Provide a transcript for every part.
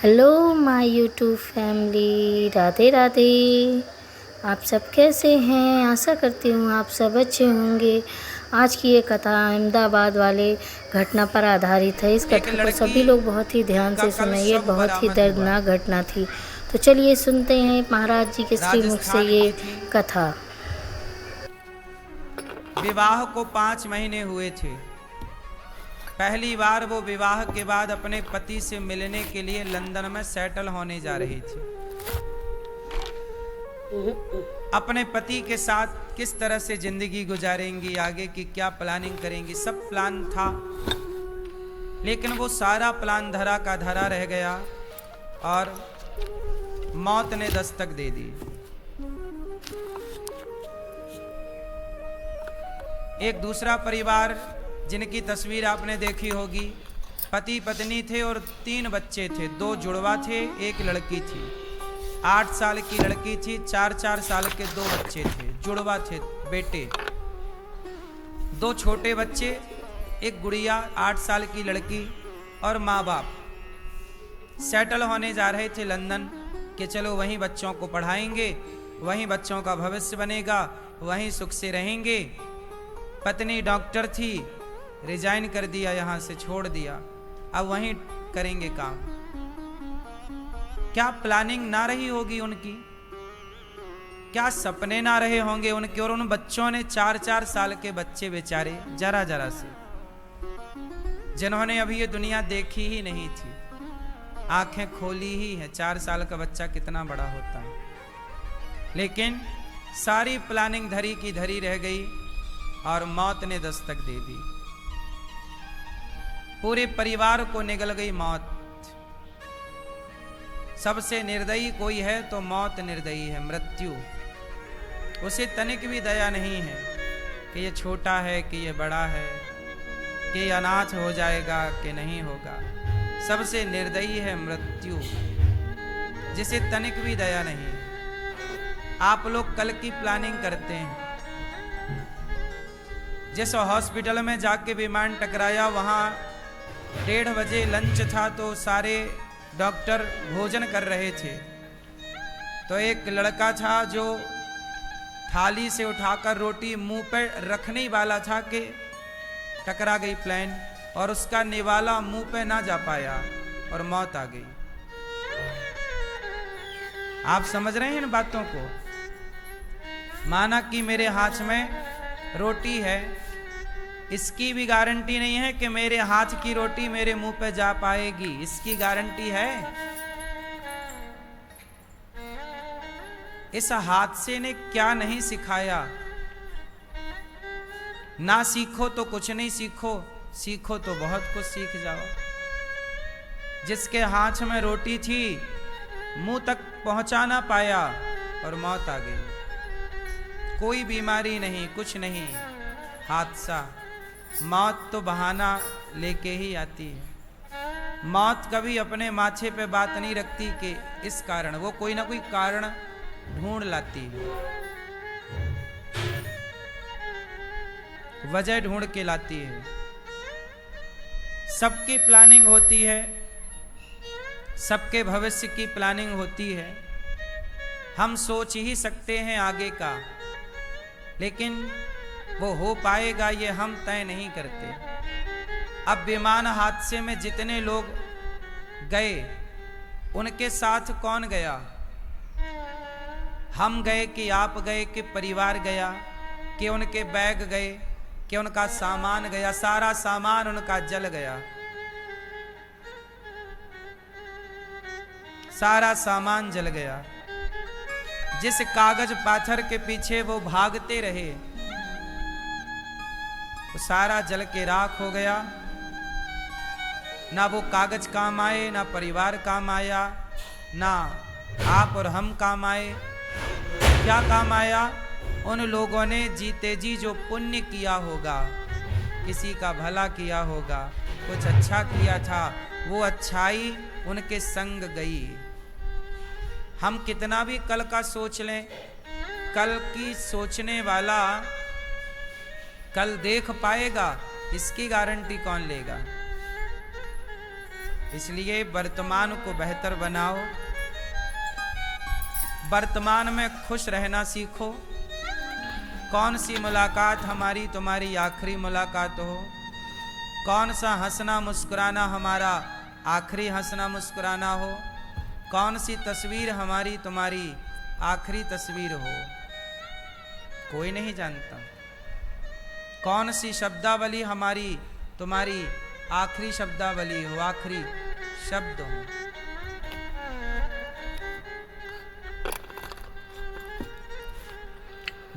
Hello my YouTube family, Radhe Radhe. आप सब कैसे हैं? आशा करती हूँ आप सब अच्छे होंगे। आज की ये कथा अहमदाबाद वाले घटना पर आधारित है। इस एक कथा को लड़की सभी लोग बहुत ही ध्यान का से कल सुने। ये शव बहुत ही बरामद हुआ। दर्दनाक घटना थी। तो चलिए सुनते हैं महाराज जी के श्रीमुख से राजस्थान ये की थी। कथा। विवाह को 5 महीने हुए थे। पहली बार वो विवाह के बाद अपने पति से मिलने के लिए लंदन में सेटल होने जा रही थी। अपने पति के साथ किस तरह से जिंदगी गुजारेंगी, आगे की क्या प्लानिंग करेंगी, सब प्लान था। लेकिन वो सारा प्लान धरा का धरा रह गया और मौत ने दस्तक दे दी। एक दूसरा परिवार जिनकी तस्वीर आपने देखी होगी, पति पत्नी थे और 3 बच्चे थे। 2 जुड़वा थे, एक लड़की थी। 8 साल की लड़की थी, 4 साल के 2 बच्चे थे, जुड़वा थे बेटे। 2 छोटे बच्चे, एक गुड़िया 8 साल की लड़की और माँ बाप सेटल होने जा रहे थे लंदन कि चलो वहीं बच्चों को पढ़ाएंगे, वहीं बच्चों का भविष्य बनेगा, वहीं सुख से रहेंगे। पत्नी डॉक्टर थी, रिजाइन कर दिया, यहाँ से छोड़ दिया, अब वहीं करेंगे काम। क्या प्लानिंग ना रही होगी उनकी, क्या सपने ना रहे होंगे उनके। और उन बच्चों ने 4 साल के बच्चे बेचारे, जरा जरा से, जिन्होंने अभी ये दुनिया देखी ही नहीं थी, आंखें खोली ही है। 4 साल का बच्चा कितना बड़ा होता है। लेकिन सारी प्लानिंग धरी की धरी रह गई और मौत ने दस्तक दे दी। पूरे परिवार को निगल गई मौत। सबसे निर्दयी कोई है तो मौत निर्दयी है, मृत्यु। उसे तनिक भी दया नहीं है कि ये छोटा है कि ये बड़ा है, कि ये अनाथ हो जाएगा कि नहीं होगा। सबसे निर्दयी है मृत्यु, जिसे तनिक भी दया नहीं। आप लोग कल की प्लानिंग करते हैं। जिस हॉस्पिटल में जाके विमान टकराया, वहाँ 1:30 बजे लंच था तो सारे डॉक्टर भोजन कर रहे थे। तो एक लड़का था जो थाली से उठाकर रोटी मुंह पर रखने ही वाला था कि टकरा गई प्लेन, और उसका निवाला मुंह पे ना जा पाया और मौत आ गई। आप समझ रहे हैं इन बातों को। माना कि मेरे हाथ में रोटी है, इसकी भी गारंटी नहीं है कि मेरे हाथ की रोटी मेरे मुंह पे जा पाएगी, इसकी गारंटी है। इस हादसे ने क्या नहीं सिखाया। ना सीखो तो कुछ नहीं सीखो, सीखो तो बहुत कुछ सीख जाओ। जिसके हाथ में रोटी थी, मुंह तक पहुंचा ना पाया और मौत आ गई। कोई बीमारी नहीं, कुछ नहीं, हादसा। मौत तो बहाना लेके ही आती है। मौत कभी अपने माथे पे बात नहीं रखती कि इस कारण, वो कोई ना कोई कारण ढूंढ लाती है, वजह ढूंढ के लाती है। सबकी प्लानिंग होती है, सबके भविष्य की प्लानिंग होती है। हम सोच ही सकते हैं आगे का, लेकिन वो हो पाएगा ये हम तय नहीं करते। अब विमान हादसे में जितने लोग गए, उनके साथ कौन गया? हम गए कि आप गए कि परिवार गया, कि उनके बैग गए, कि उनका सामान गया? सारा सामान उनका जल गया, सारा सामान जल गया। जिस कागज पाथर के पीछे वो भागते रहे, वो सारा जल के राख हो गया। ना वो कागज काम आए, ना परिवार काम आया, ना आप और हम काम आए। क्या काम आया? उन लोगों ने जीते जी जो पुण्य किया होगा, किसी का भला किया होगा, कुछ अच्छा किया था, वो अच्छाई उनके संग गई। हम कितना भी कल का सोच लें, कल की सोचने वाला कल देख पाएगा, इसकी गारंटी कौन लेगा? इसलिए वर्तमान को बेहतर बनाओ, वर्तमान में खुश रहना सीखो। कौन सी मुलाकात हमारी तुम्हारी आखिरी मुलाकात हो, कौन सा हंसना मुस्कुराना हमारा आखिरी हंसना मुस्कुराना हो, कौन सी तस्वीर हमारी तुम्हारी आखिरी तस्वीर हो, कोई नहीं जानता। कौन सी शब्दावली हमारी तुम्हारी आखिरी शब्दावली हो, आखिरी शब्द हो।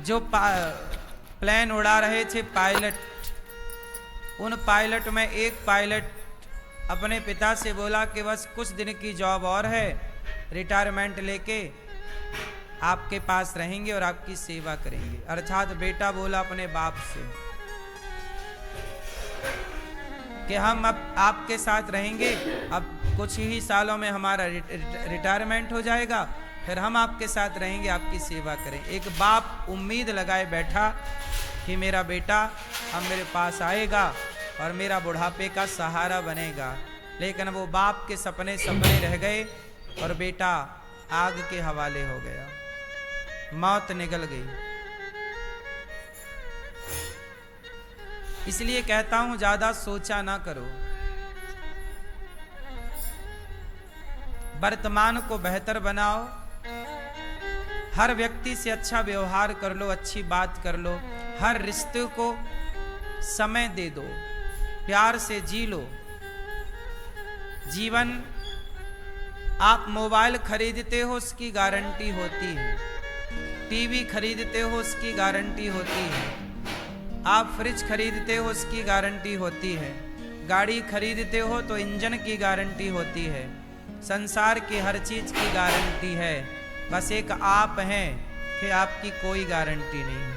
जो प्लेन उड़ा रहे थे पायलट, उन पायलट में एक पायलट अपने पिता से बोला कि बस कुछ दिन की जॉब और है, रिटायरमेंट लेके आपके पास रहेंगे और आपकी सेवा करेंगे। अर्थात बेटा बोला अपने बाप से कि हम अब आपके साथ रहेंगे, अब कुछ ही सालों में हमारा रिटायरमेंट हो जाएगा, फिर हम आपके साथ रहेंगे, आपकी सेवा करें। एक बाप उम्मीद लगाए बैठा कि मेरा बेटा अब मेरे पास आएगा और मेरा बुढ़ापे का सहारा बनेगा, लेकिन वो बाप के सपने सपने रह गए और बेटा आग के हवाले हो गया, मौत निकल गई। इसलिए कहता हूं ज्यादा सोचा ना करो, वर्तमान को बेहतर बनाओ, हर व्यक्ति से अच्छा व्यवहार कर लो, अच्छी बात कर लो, हर रिश्ते को समय दे दो, प्यार से जी लो। जीवन आप मोबाइल खरीदते हो उसकी गारंटी होती है, टीवी खरीदते हो उसकी गारंटी होती है, आप फ्रिज खरीदते हो उसकी गारंटी होती है, गाड़ी खरीदते हो तो इंजन की गारंटी होती है, संसार की हर चीज की गारंटी है। बस एक आप हैं कि आपकी कोई गारंटी नहीं है।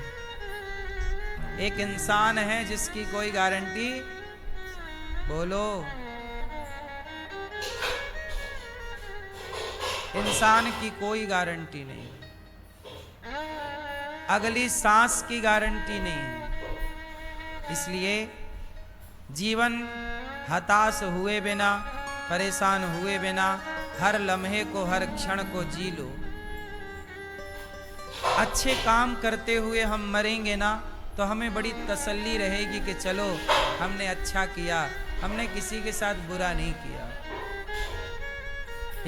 एक इंसान है जिसकी कोई गारंटी, बोलो, इंसान की कोई गारंटी नहीं, अगली सांस की गारंटी नहीं है। इसलिए जीवन हताश हुए बिना, परेशान हुए बिना हर लम्हे को, हर क्षण को जी लो। अच्छे काम करते हुए हम मरेंगे ना तो हमें बड़ी तसल्ली रहेगी कि चलो हमने अच्छा किया, हमने किसी के साथ बुरा नहीं किया।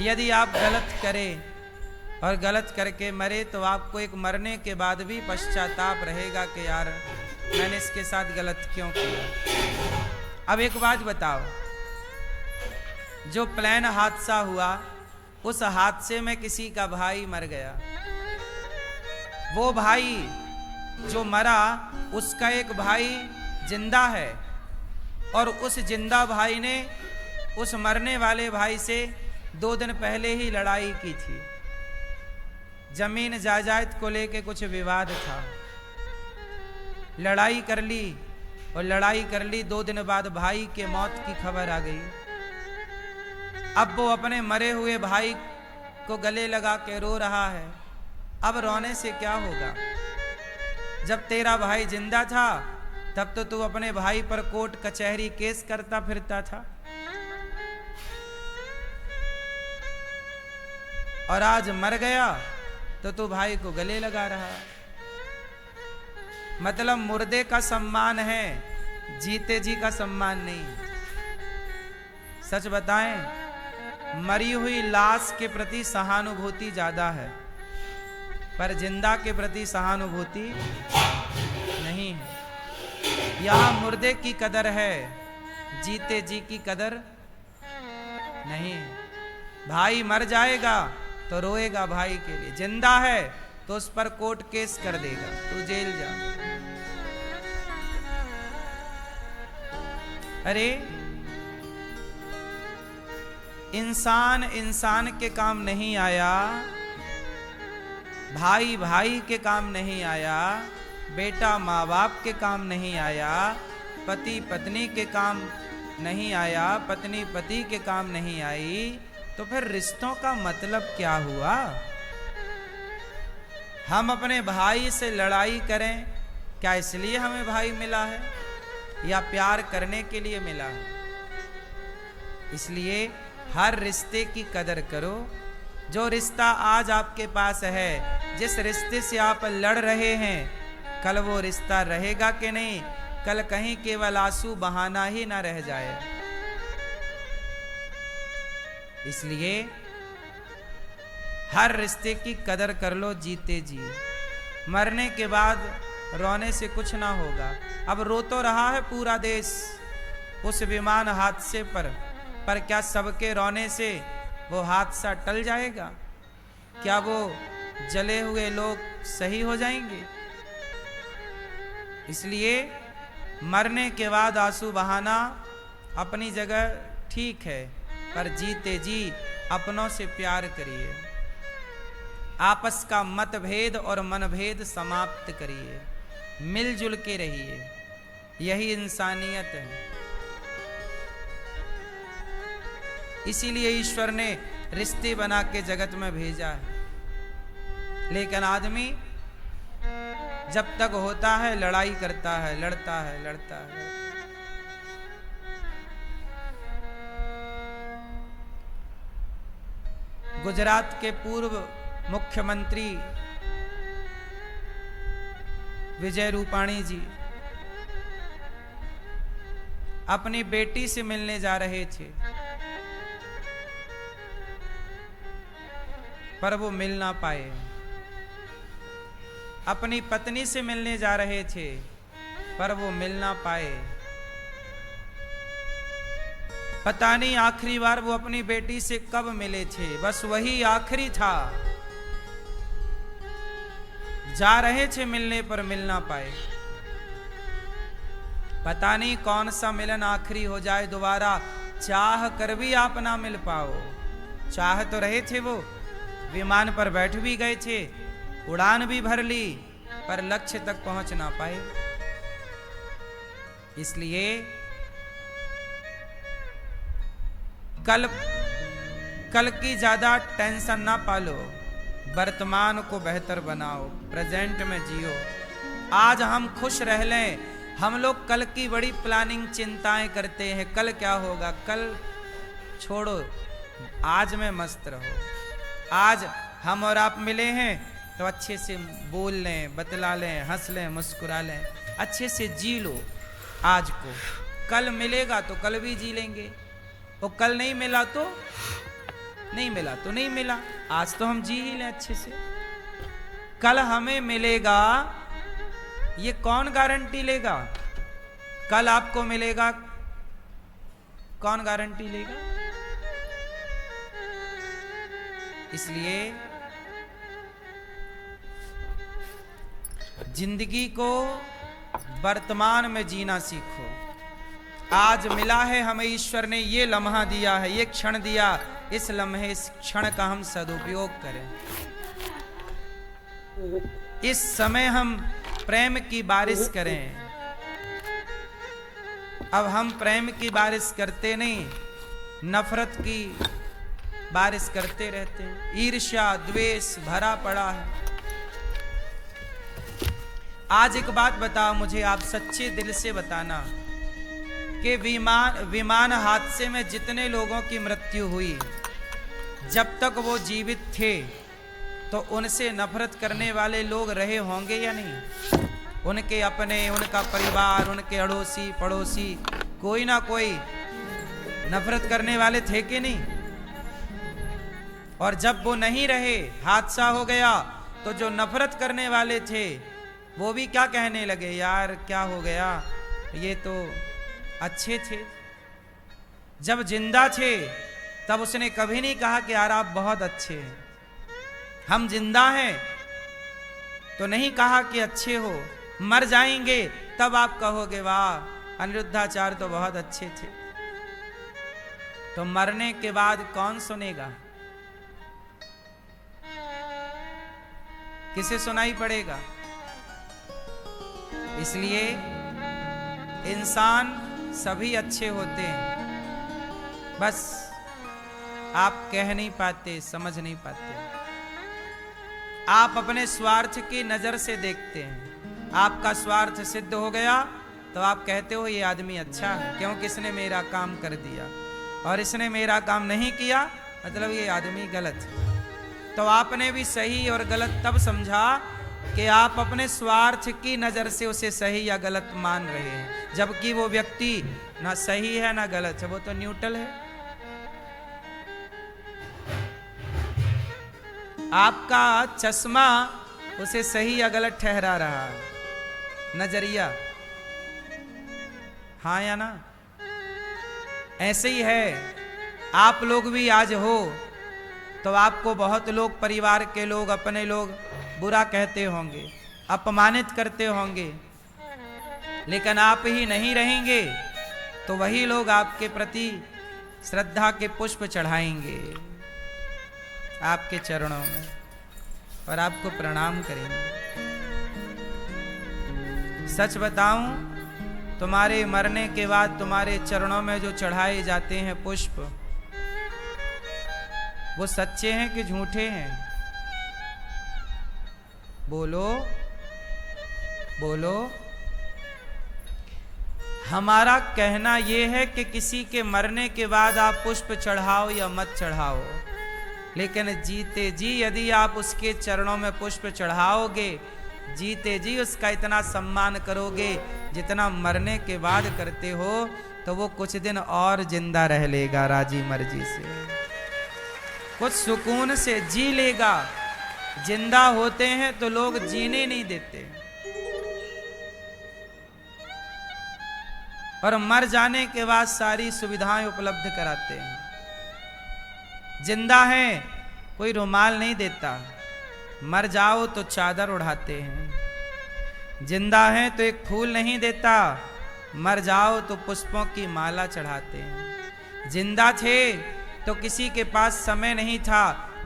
यदि आप गलत करें और गलत करके मरे तो आपको एक मरने के बाद भी पश्चाताप रहेगा कि यार मैंने इसके साथ गलत क्यों किया। अब एक बात बताओ, जो प्लेन हादसा हुआ उस हादसे में किसी का भाई मर गया, वो भाई जो मरा उसका एक भाई जिंदा है और उस जिंदा भाई ने उस मरने वाले भाई से 2 दिन पहले ही लड़ाई की थी। जमीन जायदाद को लेके कुछ विवाद था, लड़ाई कर ली और लड़ाई कर ली 2 दिन बाद भाई के मौत की खबर आ गई। अब वो अपने मरे हुए भाई को गले लगा के रो रहा है। अब रोने से क्या होगा, जब तेरा भाई जिंदा था तब तो तू अपने भाई पर कोर्ट कचहरी केस करता फिरता था, और आज मर गया तो तू भाई को गले लगा रहा। मतलब मुर्दे का सम्मान है, जीते जी का सम्मान नहीं। सच बताएं, मरी हुई लाश के प्रति सहानुभूति ज्यादा है, पर जिंदा के प्रति सहानुभूति नहीं है। यहां मुर्दे की कदर है, जीते जी की कदर नहीं है। भाई मर जाएगा तो रोएगा भाई के लिए, जिंदा है तो उस पर कोर्ट केस कर देगा, तू जेल जा। अरे इंसान इंसान के काम नहीं आया, भाई भाई के काम नहीं आया, बेटा माँ बाप के काम नहीं आया, पति पत्नी के काम नहीं आया, पत्नी पति के काम नहीं आई, तो फिर रिश्तों का मतलब क्या हुआ? हम अपने भाई से लड़ाई करें, क्या इसलिए हमें भाई मिला है या प्यार करने के लिए मिला है? इसलिए हर रिश्ते की कदर करो। जो रिश्ता आज आपके पास है, जिस रिश्ते से आप लड़ रहे हैं, कल वो रिश्ता रहेगा कि नहीं? कल कहीं केवल आंसू बहाना ही ना रह जाए। इसलिए हर रिश्ते की कदर कर लो जीते जी। मरने के बाद रोने से कुछ ना होगा। अब रो तो रहा है पूरा देश उस विमान हादसे पर क्या सबके रोने से वो हादसा टल जाएगा? क्या वो जले हुए लोग सही हो जाएंगे? इसलिए मरने के बाद आंसू बहाना अपनी जगह ठीक है, पर जीते जी अपनों से प्यार करिए। आपस का मतभेद और मनभेद समाप्त करिए, मिलजुल के रहिए। यही इंसानियत है। इसीलिए ईश्वर ने रिश्ते बना के जगत में भेजा है। लेकिन आदमी जब तक होता है लड़ाई करता है, लड़ता है। गुजरात के पूर्व मुख्यमंत्री विजय रूपाणी जी अपनी बेटी से मिलने जा रहे थे, पर वो मिल ना पाए। अपनी पत्नी से मिलने जा रहे थे, पर वो मिल ना पाए। पता नहीं आखिरी बार वो अपनी बेटी से कब मिले थे, बस वही आखिरी था। जा रहे थे मिलने पर मिल ना पाए। पता नहीं कौन सा मिलन आखिरी हो जाए, दोबारा चाह कर भी आप ना मिल पाओ। चाह तो रहे थे, वो विमान पर बैठ भी गए थे, उड़ान भी भर ली, पर लक्ष्य तक पहुंच ना पाए। इसलिए कल की ज्यादा टेंशन ना पालो, वर्तमान को बेहतर बनाओ, प्रेजेंट में जियो। आज हम खुश रह लें। हम लोग कल की बड़ी प्लानिंग चिंताएं करते हैं, कल क्या होगा, कल छोड़ो, आज में मस्त रहो। आज हम और आप मिले हैं तो अच्छे से बोल लें, बतला लें, हंस लें, मुस्कुरा लें, अच्छे से जी लो आज को। कल मिलेगा तो कल भी जी लेंगे, और कल नहीं मिला तो नहीं मिला तो नहीं मिला। आज तो हम जी ही लें अच्छे से। कल हमें मिलेगा ये कौन गारंटी लेगा? कल आपको मिलेगा कौन गारंटी लेगा? इसलिए जिंदगी को वर्तमान में जीना सीखो। आज मिला है हमें, ईश्वर ने ये लम्हा दिया है, ये क्षण दिया, इस लम्हे, इस क्षण का हम सदुपयोग करें। इस समय हम प्रेम की बारिश करें। अब हम प्रेम की बारिश करते नहीं, नफरत की बारिश करते रहते हैं। ईर्ष्या द्वेष भरा पड़ा है। आज एक बात बताओ मुझे, आप सच्चे दिल से बताना कि विमान हादसे में जितने लोगों की मृत्यु हुई, जब तक वो जीवित थे तो उनसे नफरत करने वाले लोग रहे होंगे या नहीं? उनके अपने, उनका परिवार, उनके अड़ोसी पड़ोसी, कोई ना कोई नफरत करने वाले थे कि नहीं? और जब वो नहीं रहे, हादसा हो गया, तो जो नफरत करने वाले थे वो भी क्या कहने लगे, यार क्या हो गया, ये तो अच्छे थे। जब जिंदा थे तब उसने कभी नहीं कहा कि यार आप बहुत अच्छे हैं। हम जिंदा हैं तो नहीं कहा कि अच्छे हो। मर जाएंगे तब आप कहोगे वाह अनिरुद्धाचार्य तो बहुत अच्छे थे। तो मरने के बाद कौन सुनेगा? किसे सुनाई पड़ेगा? इसलिए इंसान सभी अच्छे होते हैं, बस आप कह नहीं पाते, समझ नहीं पाते। आप अपने स्वार्थ की नजर से देखते हैं। आपका स्वार्थ सिद्ध हो गया तो आप कहते हो ये आदमी अच्छा है, क्योंकि इसने मेरा काम कर दिया। और इसने मेरा काम नहीं किया, मतलब ये आदमी गलत है। तो आपने भी सही और गलत तब समझा कि आप अपने स्वार्थ की नजर से उसे सही या गलत मान रहे हैं, जबकि वो व्यक्ति ना सही है ना गलत है, वो तो न्यूट्रल है। आपका चश्मा उसे सही या गलत ठहरा रहा है, नजरिया, हाँ या ना? ऐसे ही है, आप लोग भी आज हो तो आपको बहुत लोग, परिवार के लोग, अपने लोग बुरा कहते होंगे, अपमानित करते होंगे, लेकिन आप ही नहीं रहेंगे तो वही लोग आपके प्रति श्रद्धा के पुष्प चढ़ाएंगे आपके चरणों में और आपको प्रणाम करेंगे। सच बताऊं, तुम्हारे मरने के बाद तुम्हारे चरणों में जो चढ़ाए जाते हैं पुष्प, वो सच्चे हैं कि झूठे हैं? बोलो बोलो। हमारा कहना यह है कि किसी के मरने के बाद आप पुष्प चढ़ाओ या मत चढ़ाओ, लेकिन जीते जी यदि आप उसके चरणों में पुष्प चढ़ाओगे, जीते जी उसका इतना सम्मान करोगे जितना मरने के बाद करते हो, तो वो कुछ दिन और जिंदा रह लेगा राजी मर्जी से, कुछ सुकून से जी लेगा। जिंदा होते हैं तो लोग जीने नहीं देते, और मर जाने के बाद सारी सुविधाएं उपलब्ध कराते हैं। जिंदा है कोई रुमाल नहीं देता, मर जाओ तो चादर उड़ाते हैं। जिंदा है तो एक फूल नहीं देता, मर जाओ तो पुष्पों की माला चढ़ाते हैं। जिंदा थे तो किसी के पास समय नहीं था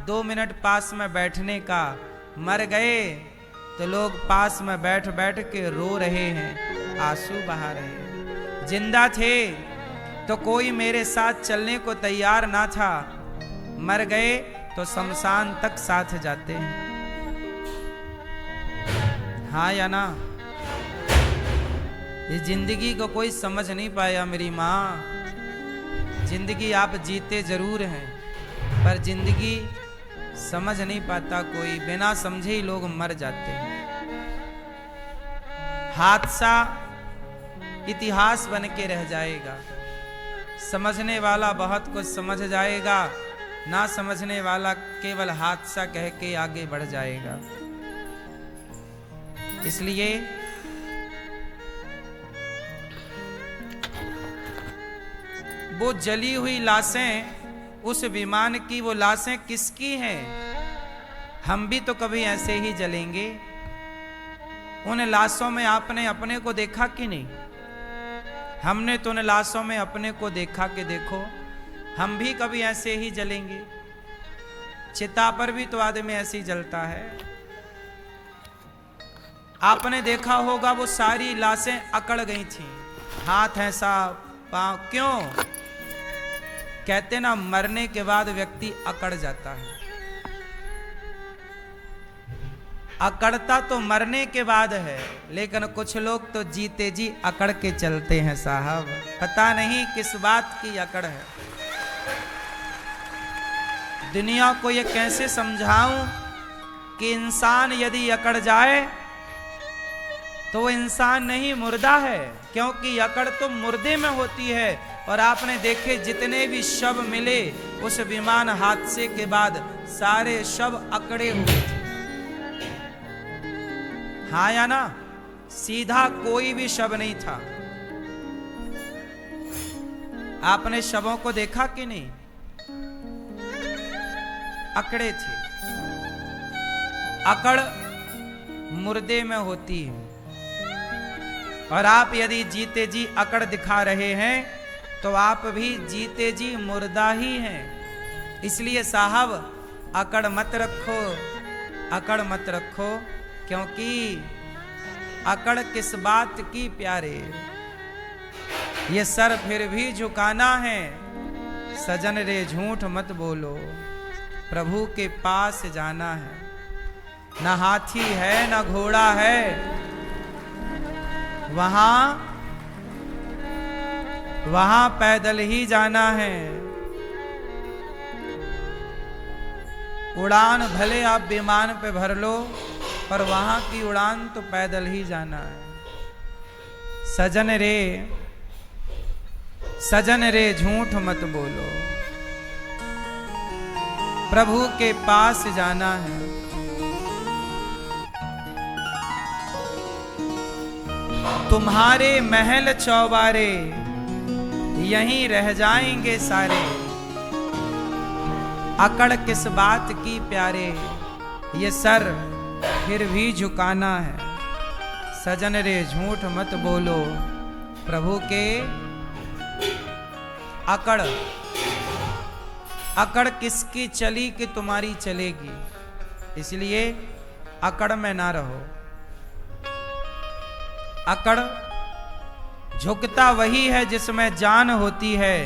2 मिनट पास में बैठने का, मर गए तो लोग पास में बैठ बैठ के रो रहे हैं, आंसू बहा रहे हैं। जिंदा थे तो कोई मेरे साथ चलने को तैयार ना था, मर गए तो शमशान तक साथ जाते हैं, हाँ या ना? इस जिंदगी को कोई समझ नहीं पाया मेरी माँ। जिंदगी आप जीते जरूर हैं, पर जिंदगी समझ नहीं पाता कोई, बिना समझे ही लोग मर जाते हैं। हादसा इतिहास बन के रह जाएगा, समझने वाला बहुत कुछ समझ जाएगा, ना समझने वाला केवल हादसा कह के आगे बढ़ जाएगा। इसलिए वो जली हुई लाशें, उस विमान की वो लाशें किसकी हैं? हम भी तो कभी ऐसे ही जलेंगे। उन लाशों में आपने अपने को देखा कि नहीं? हमने तो उन लाशों में अपने को देखा कि देखो हम भी कभी ऐसे ही जलेंगे। चिता पर भी तो आदमी ऐसे ही जलता है। आपने देखा होगा वो सारी लाशें अकड़ गई थी, हाथ ऐसा, पांव, क्यों? कहते ना मरने के बाद व्यक्ति अकड़ जाता है। अकड़ता तो मरने के बाद है, लेकिन कुछ लोग तो जीते जी अकड़ के चलते हैं साहब। पता नहीं किस बात की अकड़ है। दुनिया को ये कैसे समझाऊं कि इंसान यदि अकड़ जाए तो वो इंसान नहीं, मुर्दा है, क्योंकि अकड़ तो मुर्दे में होती है। और आपने देखे जितने भी शव मिले उस विमान हादसे के बाद, सारे शव अकड़े हुए थे, हाँ या ना? सीधा कोई भी शव नहीं था। आपने शवों को देखा कि नहीं? अकड़े थे। अकड़ मुर्दे में होती है, और आप यदि जीते जी अकड़ दिखा रहे हैं तो आप भी जीते जी मुर्दा ही हैं। इसलिए साहब अकड़ मत रखो, अकड़ मत रखो, क्योंकि अकड़ किस बात की प्यारे, ये सर फिर भी झुकाना है। सजन रे झूठ मत बोलो, प्रभु के पास जाना है। न हाथी है न घोड़ा है, वहां पैदल ही जाना है। उड़ान भले आप विमान पे भर लो, पर वहां की उड़ान तो पैदल ही जाना है। सजन रे झूठ मत बोलो, प्रभु के पास जाना है। तुम्हारे महल चौबारे यहीं रह जाएंगे सारे, अकड़ किस बात की प्यारे, ये सर फिर भी झुकाना है। सजन रे झूठ मत बोलो, प्रभु के अकड़ किसकी चली कि तुम्हारी चलेगी, इसलिए अकड़ में ना रहो। अकड़ झुकता वही है जिसमें जान होती है,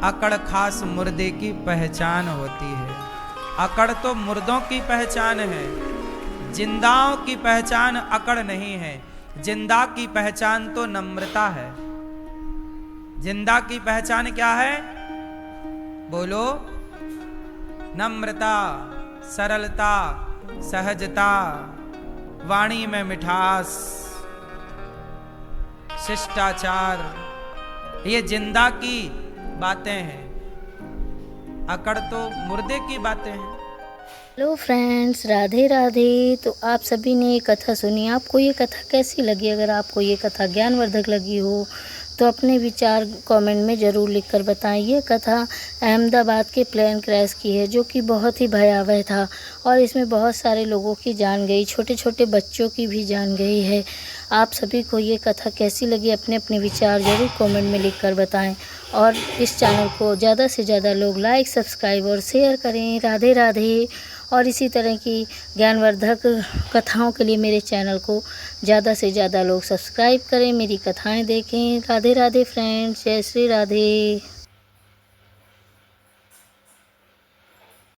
अकड़ खास मुर्दे की पहचान होती है। अकड़ तो मुर्दों की पहचान है, जिंदाओं की पहचान अकड़ नहीं है। जिंदा की पहचान तो नम्रता है। जिंदा की पहचान क्या है? बोलो। नम्रता, सरलता, सहजता, वाणी में मिठास, शिष्टाचार, ये जिंदा की बातें हैं। अकड़ तो मुर्दे की बातें हैं। Hello friends, Radhe Radhe. तो आप सभी ने ये कथा सुनी, आपको ये कथा कैसी लगी? अगर आपको ये कथा ज्ञानवर्धक लगी हो तो अपने विचार कमेंट में ज़रूर लिखकर बताएं। ये कथा अहमदाबाद के प्लेन क्रैश की है, जो कि बहुत ही भयावह था और इसमें बहुत सारे लोगों की जान गई, छोटे छोटे बच्चों की भी जान गई है। आप सभी को ये कथा कैसी लगी, अपने अपने विचार ज़रूर कमेंट में लिखकर बताएं और इस चैनल को ज़्यादा से ज़्यादा लोग लाइक, सब्सक्राइब और शेयर करें। राधे राधे। और इसी तरह की ज्ञानवर्धक कथाओं के लिए मेरे चैनल को ज़्यादा से ज़्यादा लोग सब्सक्राइब करें, मेरी कथाएं देखें। राधे राधे फ्रेंड्स, जय श्री राधे।